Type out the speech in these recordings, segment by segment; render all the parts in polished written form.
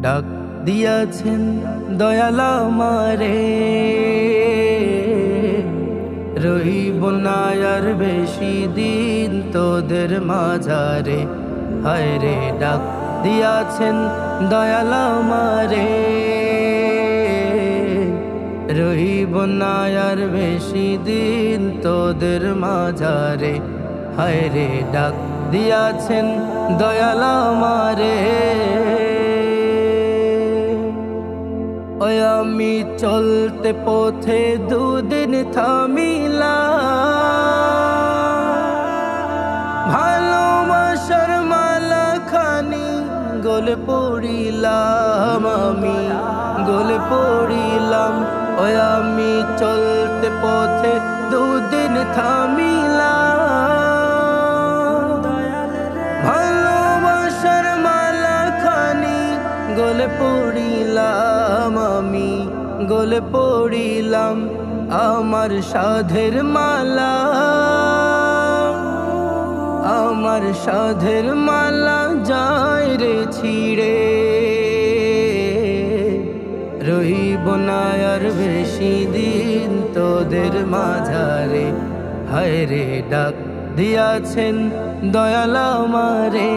ডাক দিয়াছেন দয়াল আমারে, রহিব না আর বেশি দিন তোদের মাঝারে। হায় রে ডাক দিয়াছেন দয়াল আমারে, রহিব না আর বেশি দিন তোদের মাঝারে। হায় রে ডাক দিয়াছেন দয়াল আমারে। ওই আমি চলতে পথে দুদিন থামিলাম, ভালোবাসার মালা খানি গলে পড়িলাম, আমি গলে পড়িলাম। ওই আমি চলতে পথে দুদিন থামিলাম, ভালোবাসার মালা খানি গলে পড়িলাম, আমি গলে পড়িলাম। আমার সাধের মালা, আমার সাধের মালা যায় রে ছিড়ে, রহিব না আর বেশি দিন তোদের মাঝারে। হায় রে ডাক দিয়াছেন দয়াল আমারে,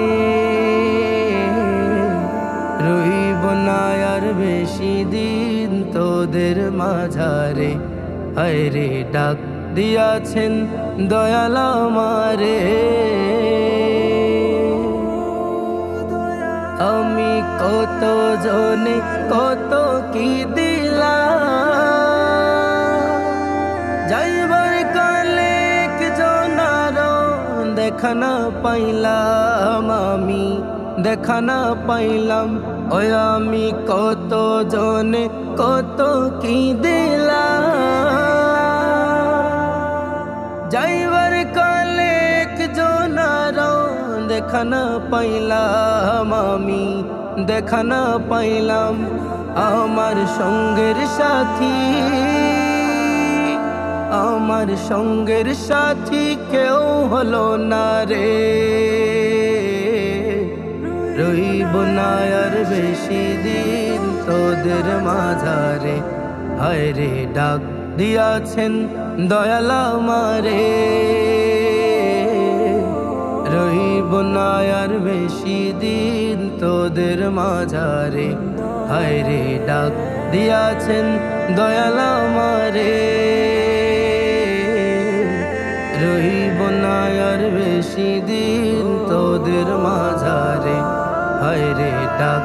রহিব না আর বেশি দিন তোদের মাঝারে। হায় রে ডাক দিয়াছেন দয়াল আমারে। আমি কত জনে কত কি দিলাম, যাইবার কালে একজনারও দেখা না পাইলাম, আমি দেখা না পাইলাম। ওই আমি কত জনে কত কি দিলাম, যাইবার কালে একজনারও দেখা না পাইলাম, আমি দেখা না পাইলাম। আমার সঙ্গের সাথী, আমার সঙ্গের সাথী কেউ হলো না রে, রহিব না আর বেশি দিন তোদের মাঝারে। হায় রে ডাক দিয়াছেন দয়াল আমারে, রহিব না আর বেশি দিন তোদের মাঝারে। হায় রে ডাক দিয়াছেন দয়াল আমারে, রহিব না আর বেশি দিন তোদের মাঝারে। হায় রে ডাক